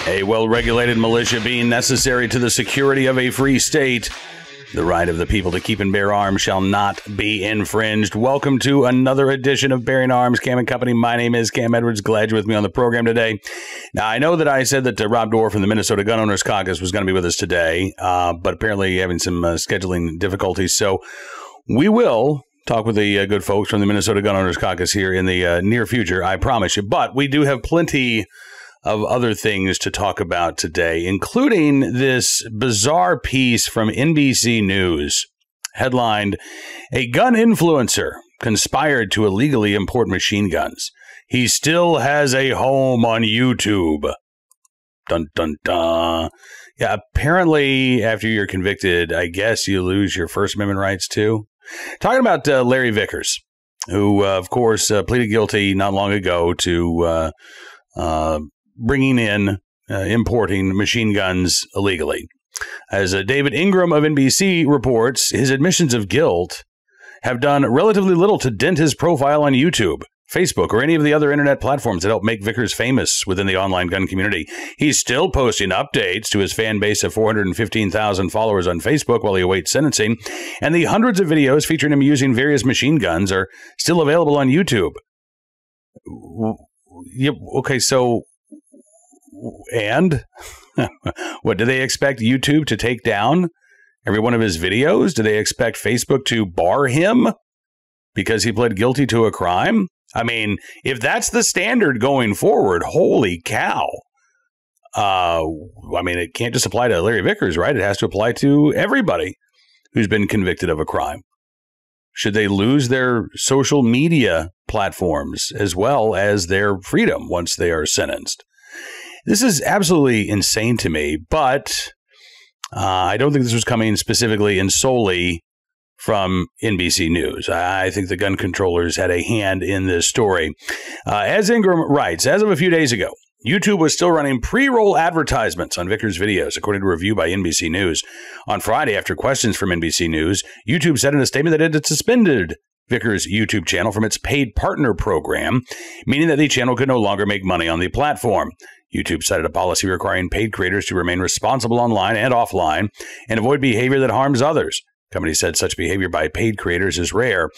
A well-regulated militia being necessary to the security of a free state. The right of the people to keep and bear arms shall not be infringed. Welcome to another edition of Bearing Arms, Cam and Company. My name is Cam Edwards. Glad you're with me on the program today. Now, I know that I said that Rob Dorr from the Minnesota Gun Owners Caucus was going to be with us today, but apparently having some scheduling difficulties. So we will talk with the good folks from the Minnesota Gun Owners Caucus here in the near future, I promise you. But we do have plenty of other things to talk about today, including this bizarre piece from NBC News, headlined, "A gun influencer conspired to illegally import machine guns. He still has a home on YouTube." Dun, dun, dun. Yeah, apparently after you're convicted, I guess you lose your First Amendment rights too. Talking about Larry Vickers, who, of course, pleaded guilty not long ago to bringing in, importing machine guns illegally. As David Ingram of NBC reports, his admissions of guilt have done relatively little to dent his profile on YouTube, Facebook, or any of the other internet platforms that help make Vickers famous within the online gun community. He's still posting updates to his fan base of 415,000 followers on Facebook while he awaits sentencing, and the hundreds of videos featuring him using various machine guns are still available on YouTube. Yep. Okay, so and what, do they expect YouTube to take down every one of his videos? Do they expect Facebook to bar him because he pled guilty to a crime? I mean, if that's the standard going forward, holy cow. I mean, it can't just apply to Larry Vickers, right? It has to apply to everybody who's been convicted of a crime. Should they lose their social media platforms as well as their freedom once they are sentenced? This is absolutely insane to me, but I don't think this was coming specifically and solely from NBC News. I think the gun controllers had a hand in this story. As Ingram writes, as of a few days ago, YouTube was still running pre-roll advertisements on Vickers' videos, according to a review by NBC News. On Friday, after questions from NBC News, YouTube said in a statement that it had suspended Vickers' YouTube channel from its paid partner program, meaning that the channel could no longer make money on the platform. YouTube cited a policy requiring paid creators to remain responsible online and offline and avoid behavior that harms others. The company said such behavior by paid creators is rare.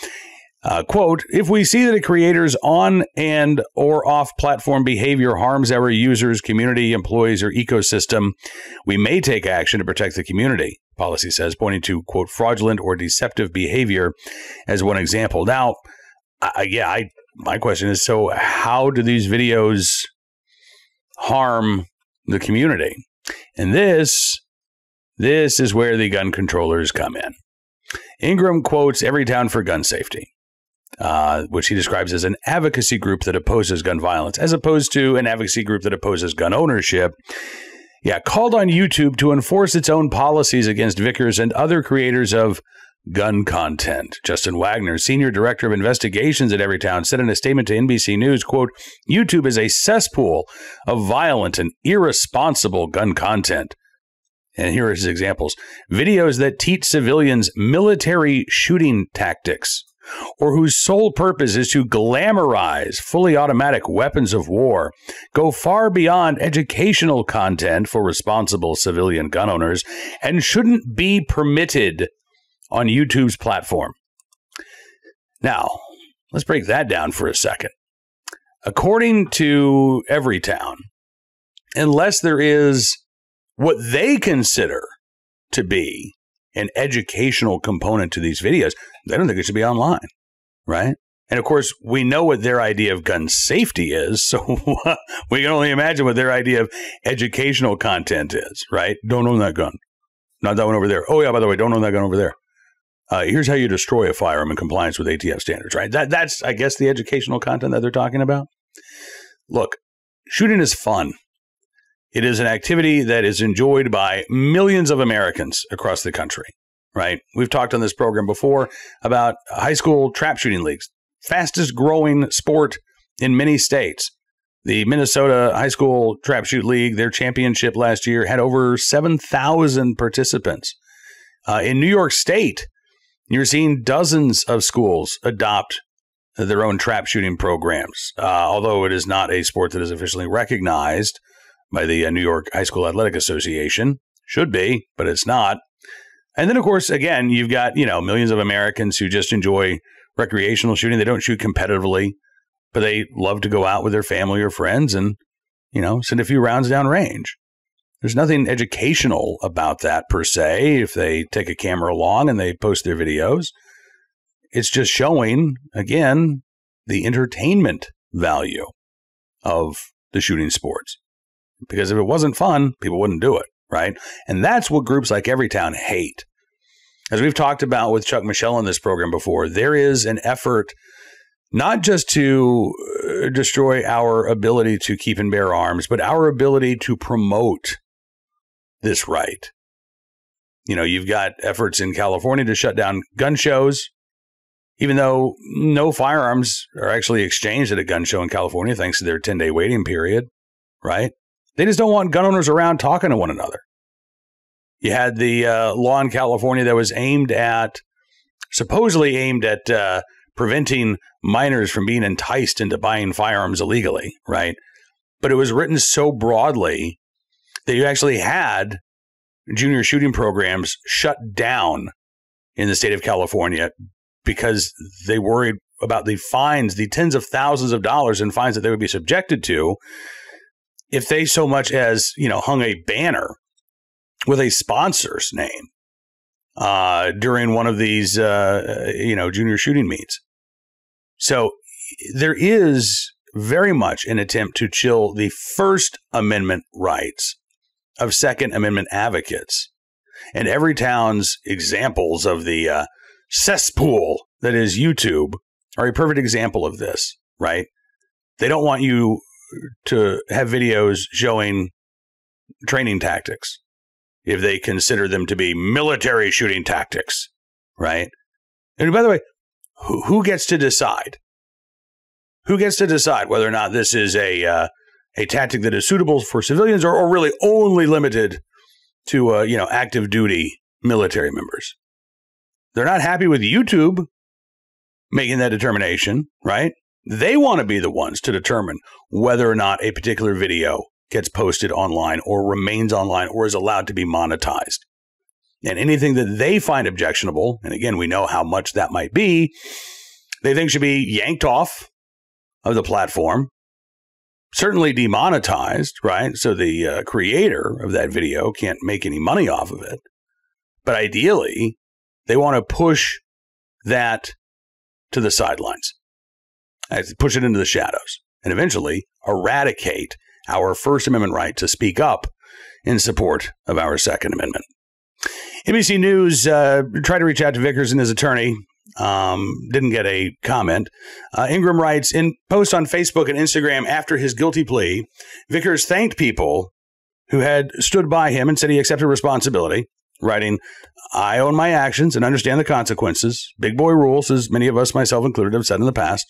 Quote, "If we see that a creator's on and or off platform behavior harms our users, community, employees, or ecosystem, we may take action to protect the community," policy says, pointing to, quote, "fraudulent or deceptive behavior" as one example. Now, my question is, so how do these videos harm the community? And this is where the gun controllers come in. Ingram quotes Everytown for gun safety, which he describes as an advocacy group that opposes gun violence, as opposed to an advocacy group that opposes gun ownership. Yeah, called on YouTube to enforce its own policies against Vickers and other creators of gun content. Justin Wagner, senior director of investigations at Everytown, said in a statement to NBC News, quote, "YouTube is a cesspool of violent and irresponsible gun content." And here are his examples. Videos that teach civilians military shooting tactics, or whose sole purpose is to glamorize fully automatic weapons of war, go far beyond educational content for responsible civilian gun owners, and shouldn't be permitted on YouTube's platform. Now, let's break that down for a second. According to Everytown, unless there is what they consider to be an educational component to these videos, they don't think it should be online, right? And of course, we know what their idea of gun safety is, so we can only imagine what their idea of educational content is, right? Don't own that gun. Not that one over there. Oh, yeah, by the way, don't own that gun over there. Here's how you destroy a firearm in compliance with ATF standards, right? That's, I guess, the educational content that they're talking about. Look, shooting is fun. It is an activity that is enjoyed by millions of Americans across the country, right? We've talked on this program before about high school trap shooting leagues, fastest growing sport in many states. The Minnesota High School Trap Shoot League, their championship last year, had over 7,000 participants. In New York State, you're seeing dozens of schools adopt their own trap shooting programs, although it is not a sport that is officially recognized by the New York High School Athletic Association. Should be, but it's not. And then, of course, again, you've got, millions of Americans who just enjoy recreational shooting. They don't shoot competitively, but they love to go out with their family or friends and, send a few rounds downrange. There's nothing educational about that per se. If they take a camera along and they post their videos, it's just showing, again, the entertainment value of the shooting sports. Because if it wasn't fun, people wouldn't do it, right? And that's what groups like Everytown hate. As we've talked about with Chuck Michelle on this program before, there is an effort not just to destroy our ability to keep and bear arms, but our ability to promote this right. You've got efforts in California to shut down gun shows, even though no firearms are actually exchanged at a gun show in California, thanks to their 10-day waiting period, right? They just don't want gun owners around talking to one another. You had the law in California that was supposedly aimed at preventing minors from being enticed into buying firearms illegally, right? But it was written so broadly that you actually had junior shooting programs shut down in the state of California because they worried about the fines, the tens of thousands of dollars in fines that they would be subjected to if they so much as, hung a banner with a sponsor's name during one of these, junior shooting meets. So there is very much an attempt to chill the First Amendment rights of Second Amendment advocates. And Everytown's examples of the cesspool that is YouTube are a perfect example of this, right? They don't want you to have videos showing training tactics if they consider them to be military shooting tactics, right? And by the way, who gets to decide? Who gets to decide whether or not this is a tactic that is suitable for civilians or really only limited to active duty military members? They're not happy with YouTube making that determination, right? They want to be the ones to determine whether or not a particular video gets posted online or remains online or is allowed to be monetized. And anything that they find objectionable, and again, we know how much that might be, they think should be yanked off of the platform, certainly demonetized, right? So the creator of that video can't make any money off of it. But ideally, they want to push that to the sidelines, push it into the shadows, and eventually eradicate our First Amendment right to speak up in support of our Second Amendment. NBC News tried to reach out to Vickers and his attorney. Didn't get a comment. Ingram writes, in posts on Facebook and Instagram after his guilty plea, Vickers thanked people who had stood by him and said he accepted responsibility, writing, I own my actions and understand the consequences. Big boy rules, as many of us, myself included, have said in the past.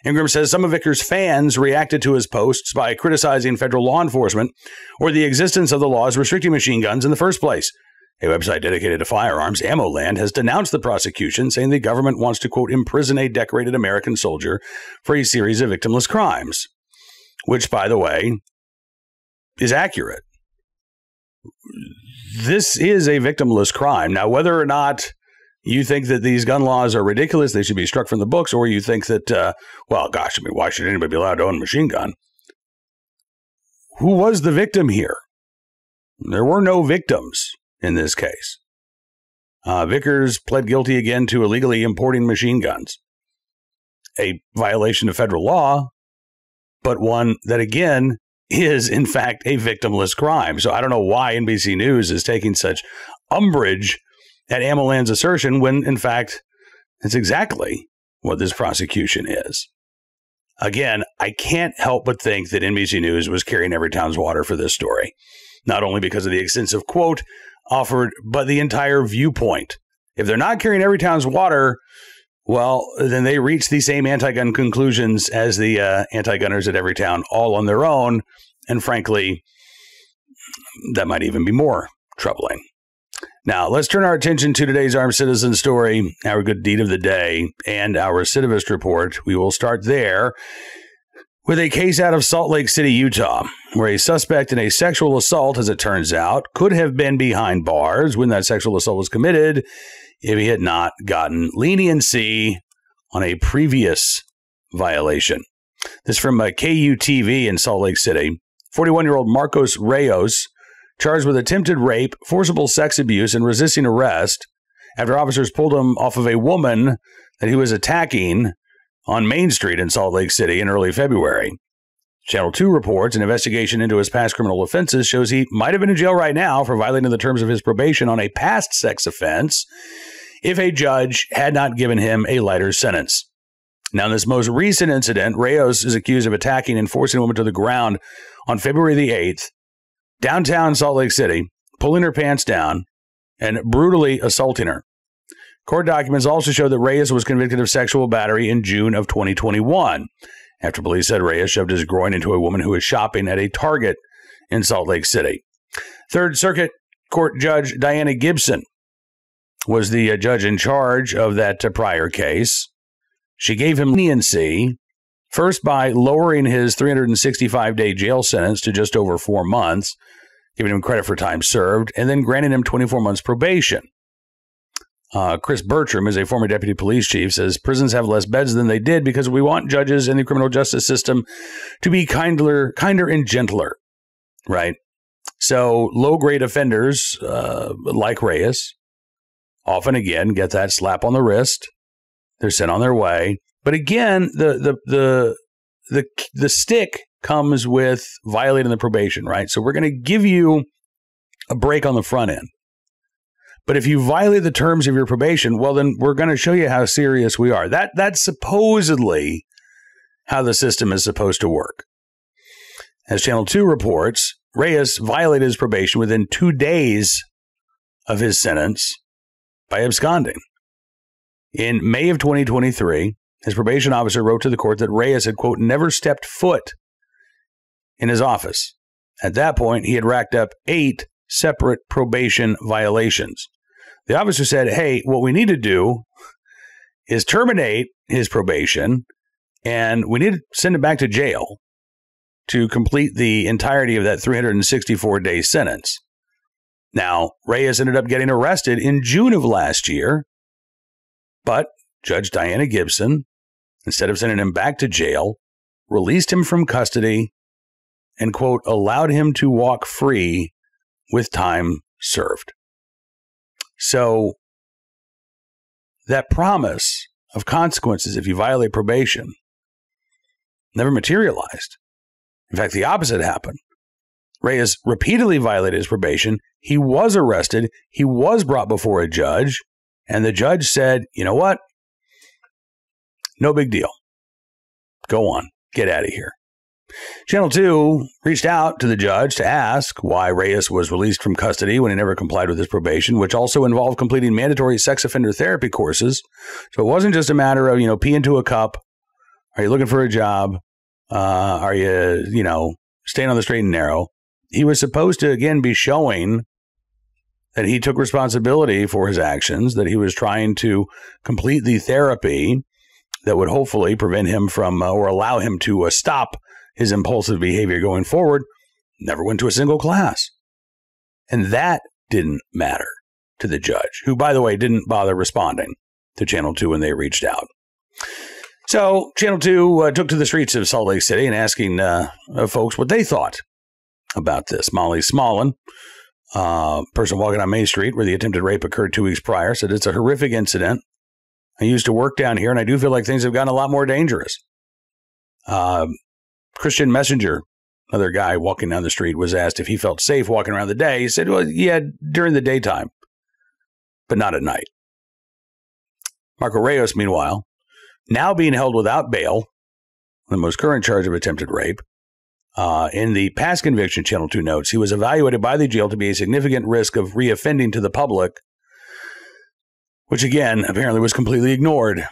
Ingram says some of Vickers' fans reacted to his posts by criticizing federal law enforcement or the existence of the laws restricting machine guns in the first place. A website dedicated to firearms, AmmoLand, has denounced the prosecution, saying the government wants to, quote, imprison a decorated American soldier for a series of victimless crimes, which, by the way, is accurate. This is a victimless crime. Now, whether or not you think that these gun laws are ridiculous, they should be struck from the books, or you think that, why should anybody be allowed to own a machine gun? Who was the victim here? There were no victims in this case. Vickers pled guilty again to illegally importing machine guns, a violation of federal law, but one that, again, is, in fact, a victimless crime. So I don't know why NBC News is taking such umbrage at AmmoLand's assertion when, in fact, it's exactly what this prosecution is. Again, I can't help but think that NBC News was carrying Everytown's water for this story, not only because of the extensive quote offered, but the entire viewpoint. If they're not carrying Everytown's water, well, then they reach the same anti-gun conclusions as the anti-gunners at Everytown, all on their own. And frankly, that might even be more troubling. Now, let's turn our attention to today's armed citizen story, our good deed of the day, and our recidivist report. We will start there with a case out of Salt Lake City, Utah, where a suspect in a sexual assault, as it turns out, could have been behind bars when that sexual assault was committed if he had not gotten leniency on a previous violation. This from KUTV in Salt Lake City. 41-year-old Marcos Reyes, charged with attempted rape, forcible sex abuse, and resisting arrest after officers pulled him off of a woman that he was attacking on Main Street in Salt Lake City in early February. Channel 2 reports an investigation into his past criminal offenses shows he might have been in jail right now for violating the terms of his probation on a past sex offense if a judge had not given him a lighter sentence. Now, in this most recent incident, Reyes is accused of attacking and forcing a woman to the ground on February the 8th, downtown Salt Lake City, pulling her pants down and brutally assaulting her. Court documents also show that Reyes was convicted of sexual battery in June of 2021, after police said Reyes shoved his groin into a woman who was shopping at a Target in Salt Lake City. Third Circuit Court Judge Diana Gibson was the judge in charge of that prior case. She gave him leniency, first by lowering his 365-day jail sentence to just over 4 months, giving him credit for time served, and then granting him 24 months probation. Chris Bertram is a former deputy police chief, says prisons have less beds than they did because we want judges in the criminal justice system to be kinder and gentler, right? So low-grade offenders like Reyes often, again, get that slap on the wrist. They're sent on their way. But again, the stick comes with violating the probation, right? So we're going to give you a break on the front end. But if you violate the terms of your probation, well, then we're going to show you how serious we are. That's supposedly how the system is supposed to work. As Channel 2 reports, Reyes violated his probation within 2 days of his sentence by absconding. In May of 2023, his probation officer wrote to the court that Reyes had, quote, never stepped foot in his office. At that point, he had racked up 8 separate probation violations. The officer said, hey, what we need to do is terminate his probation, and we need to send him back to jail to complete the entirety of that 364-day sentence. Now, Reyes ended up getting arrested in June of last year, but Judge Diana Gibson, instead of sending him back to jail, released him from custody and, quote, allowed him to walk free with time served. So that promise of consequences if you violate probation never materialized. In fact, the opposite happened. Reyes repeatedly violated his probation. He was arrested. He was brought before a judge. And the judge said, you know what? No big deal. Go on. Get out of here. Channel 2 reached out to the judge to ask why Reyes was released from custody when he never complied with his probation, which also involved completing mandatory sex offender therapy courses. So it wasn't just a matter of, pee into a cup. Are you looking for a job? Are you, staying on the straight and narrow? He was supposed to, again, be showing that he took responsibility for his actions, that he was trying to complete the therapy that would hopefully prevent him from or allow him to stop his impulsive behavior going forward. Never went to a single class. And that didn't matter to the judge, who, by the way, didn't bother responding to Channel 2 when they reached out. So Channel 2 took to the streets of Salt Lake City and asking folks what they thought about this. Molly Smolin, person walking on Main Street where the attempted rape occurred 2 weeks prior, said it's a horrific incident. I used to work down here, and I do feel like things have gotten a lot more dangerous. Christian Messenger, another guy walking down the street, was asked if he felt safe walking around the day. He said, well, yeah, during the daytime, but not at night. Marco Reyes, meanwhile, now being held without bail, the most current charge of attempted rape. In the past conviction, Channel 2 notes, he was evaluated by the jail to be a significant risk of reoffending to the public, which again, apparently was completely ignored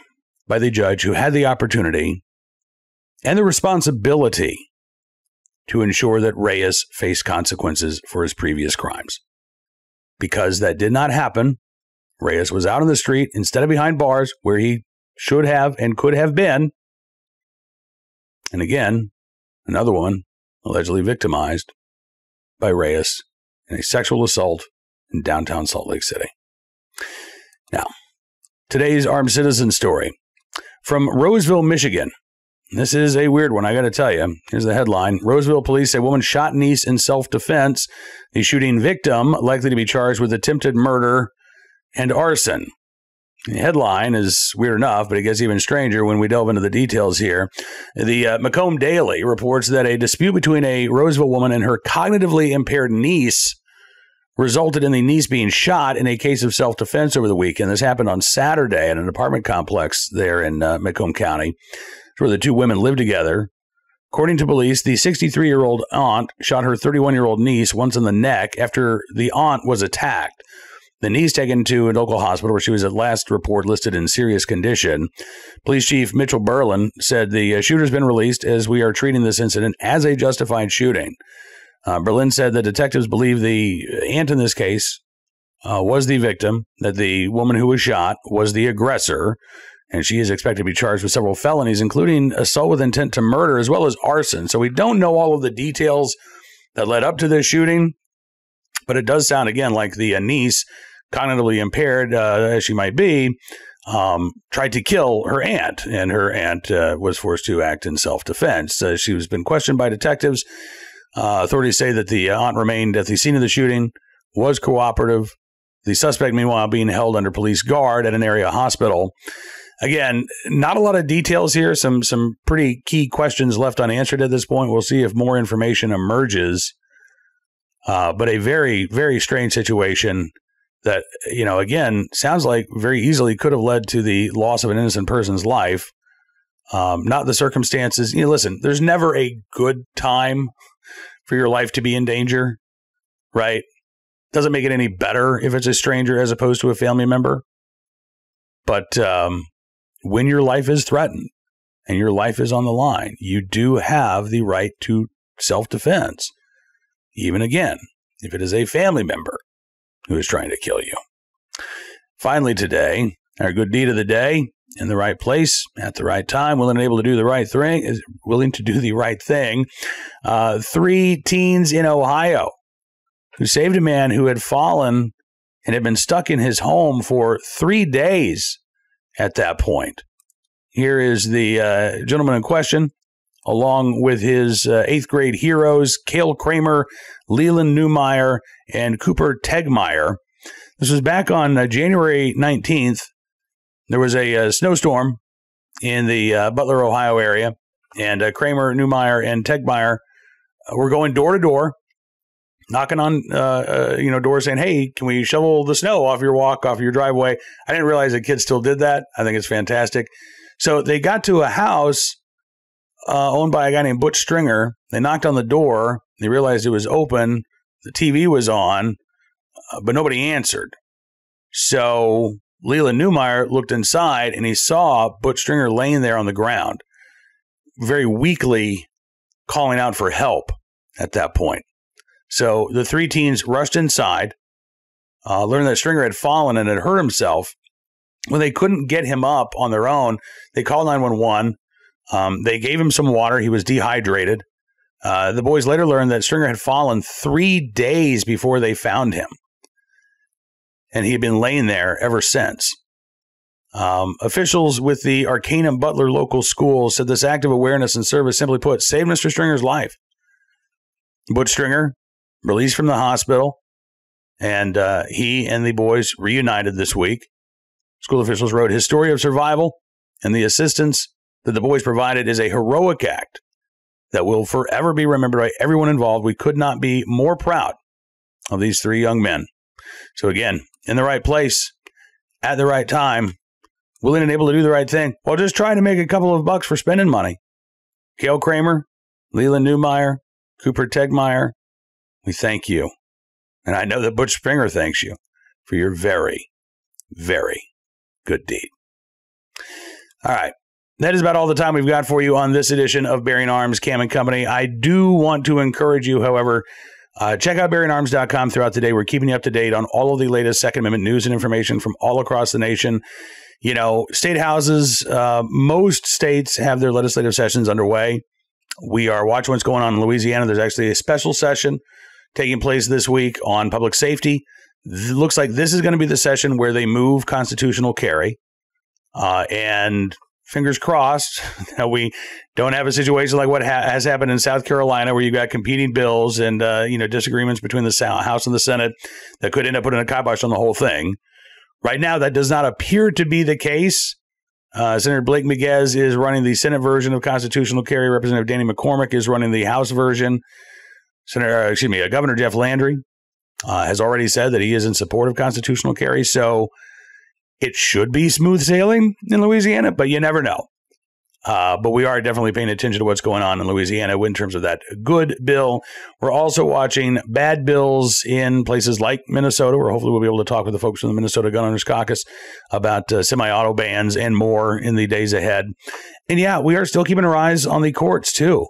by the judge who had the opportunity and the responsibility to ensure that Reyes faced consequences for his previous crimes. because that did not happen. Reyes was out on the street instead of behind bars where he should have and could have been. And again, another one allegedly victimized by Reyes in a sexual assault in downtown Salt Lake City. Now, today's armed citizen story from Roseville, Michigan. This is a weird one, I got to tell you. Here's the headline. Roseville police say woman shot niece in self-defense. The shooting victim likely to be charged with attempted murder and arson. The headline is weird enough, but it gets even stranger when we delve into the details here. The Macomb Daily reports that a dispute between a Roseville woman and her cognitively impaired niece resulted in the niece being shot in a case of self-defense over the weekend. This happened on Saturday at an apartment complex there in Macomb County, where the two women lived together. According to police, the 63-year-old aunt shot her 31-year-old niece once in the neck after the aunt was attacked. The niece taken to a local hospital where she was at last report listed in serious condition. Police Chief Mitchell Berlin said the shooter's been released as we are treating this incident as a justified shooting. Berlin said that detectives believe the aunt in this case was the victim, that the woman who was shot was the aggressor, and she is expected to be charged with several felonies, including assault with intent to murder as well as arson. So we don't know all of the details that led up to this shooting, but it does sound, again, like the niece, cognitively impaired as she might be, tried to kill her aunt, and her aunt was forced to act in self-defense. She has been questioned by detectives. Authorities say that the aunt remained at the scene of the shooting, was cooperative. The suspect, meanwhile, being held under police guard at an area hospital. Again, not a lot of details here. Some pretty key questions left unanswered at this point. We'll see if more information emerges. But a very, very strange situation that, again, sounds like very easily could have led to the loss of an innocent person's life. Not the circumstances. Listen, there's never a good time for your life to be in danger, right? Doesn't make it any better if it's a stranger as opposed to a family member. But when your life is threatened and your life is on the line, you do have the right to self-defense. Even again, if it is a family member who is trying to kill you. Finally today, our good deed of the day, in the right place, at the right time, willing and able to do the right thing, is willing to do the right thing. 3 teens in Ohio who saved a man who had fallen and had been stuck in his home for 3 days at that point. Here is the gentleman in question, along with his 8th grade heroes, Cale Kramer, Leland Newmeyer, and Cooper Tegmeyer. This was back on January 19th. There was a snowstorm in the Butler, Ohio area, and Kramer, Newmeyer, and Tegmeyer were going door to door, knocking on doors saying, "Hey, can we shovel the snow off your driveway?" I didn't realize that kids still did that. I think it's fantastic. So they got to a house owned by a guy named Butch Stringer. They knocked on the door. They realized it was open. The TV was on, but nobody answered. So Leland Newmeyer looked inside, and he saw Butch Stringer laying there on the ground, very weakly calling out for help at that point. So the 3 teens rushed inside, learned that Stringer had fallen and had hurt himself. When they couldn't get him up on their own, they called 911. They gave him some water. He was dehydrated. The boys later learned that Stringer had fallen 3 days before they found him, and he had been laying there ever since. Officials with the Arcanum Butler local school said this act of awareness and service, simply put, saved Mr. Stringer's life. Butch Stringer released from the hospital, and he and the boys reunited this week. School officials wrote, his story of survival and the assistance that the boys provided is a heroic act that will forever be remembered by everyone involved. We could not be more proud of these 3 young men. So again, in the right place, at the right time, willing and able to do the right thing, while just trying to make a couple of bucks for spending money. Cale Kramer, Leland Newmeyer, Cooper Tegmeyer, we thank you. And I know that Butch Stringer thanks you for your very, very good deed. All right. That is about all the time we've got for you on this edition of Bearing Arms, Cam & Company. I do want to encourage you, however, Check out BarryandArms.com throughout the day. We're keeping you up to date on all of the latest Second Amendment news and information from all across the nation. You know, state houses, most states have their legislative sessions underway. We are watching what's going on in Louisiana. There's actually a special session taking place this week on public safety. It looks like this is going to be the session where they move constitutional carry. And fingers crossed that we don't have a situation like what has happened in South Carolina, where you've got competing bills and disagreements between the House and the Senate that could end up putting a kibosh on the whole thing. Right now, that does not appear to be the case. Senator Blake Miguez is running the Senate version of constitutional carry. Representative Danny McCormick is running the House version. Governor Jeff Landry has already said that he is in support of constitutional carry. So it should be smooth sailing in Louisiana, but you never know. But we are definitely paying attention to what's going on in Louisiana in terms of that good bill. We're also watching bad bills in places like Minnesota, where hopefully we'll be able to talk with the folks from the Minnesota Gun Owners Caucus about semi-auto bans and more in the days ahead. And yeah, we are still keeping our eyes on the courts too.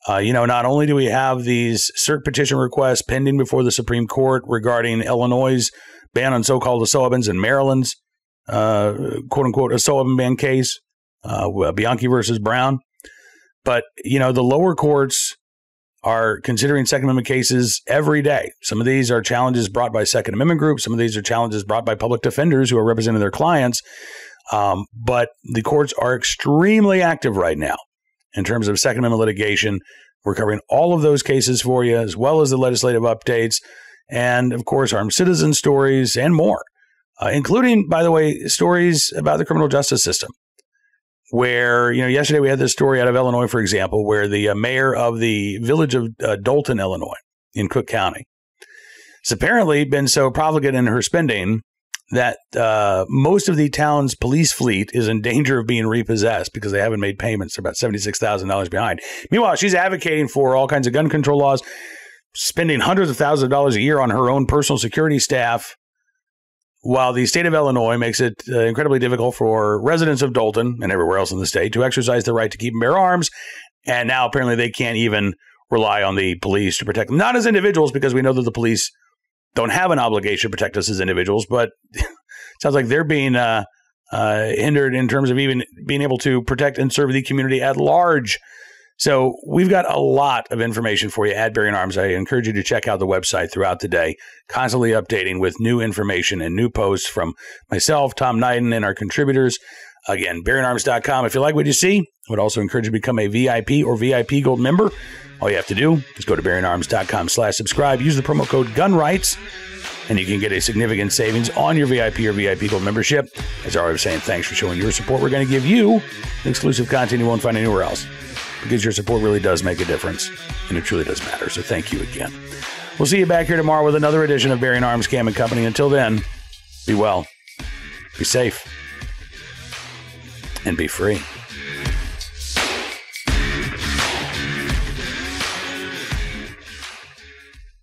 Not only do we have these cert petition requests pending before the Supreme Court regarding Illinois' ban on so-called Sullivan's and Maryland's quote-unquote Sullivan ban case, Bianchi versus Brown. But, the lower courts are considering Second Amendment cases every day. Some of these are challenges brought by Second Amendment groups. Some of these are challenges brought by public defenders who are representing their clients. But the courts are extremely active right now in terms of Second Amendment litigation. We're covering all of those cases for you, as well as the legislative updates and, of course, armed citizen stories and more, including, by the way, stories about the criminal justice system, where, yesterday we had this story out of Illinois, for example, where the mayor of the village of Dolton, Illinois, in Cook County, has apparently been so profligate in her spending that most of the town's police fleet is in danger of being repossessed because they haven't made payments. They're about $76,000 behind. Meanwhile, she's advocating for all kinds of gun control laws, spending hundreds of thousands of dollars a year on her own personal security staff, while the state of Illinois makes it incredibly difficult for residents of Dolton and everywhere else in the state to exercise the right to keep and bear arms. And now apparently they can't even rely on the police to protect them. Not as individuals, because we know that the police don't have an obligation to protect us as individuals, but it sounds like they're being hindered in terms of even being able to protect and serve the community at large. So we've got a lot of information for you at Barry and Arms. I encourage you to check out the website throughout the day, constantly updating with new information and new posts from myself, Tom Knighton, and our contributors. Again, BarryandArms.com. If you like what you see, I would also encourage you to become a VIP or VIP Gold member. All you have to do is go to BarryandArms.com/subscribe. Use the promo code GUNRIGHTS, and you can get a significant savings on your VIP or VIP Gold membership. As I always saying, thanks for showing your support. We're going to give you exclusive content you won't find anywhere else, because your support really does make a difference, and it truly does matter. So thank you again. We'll see you back here tomorrow with another edition of Barry and Arms Cam and Company. Until then, be well, be safe, and be free.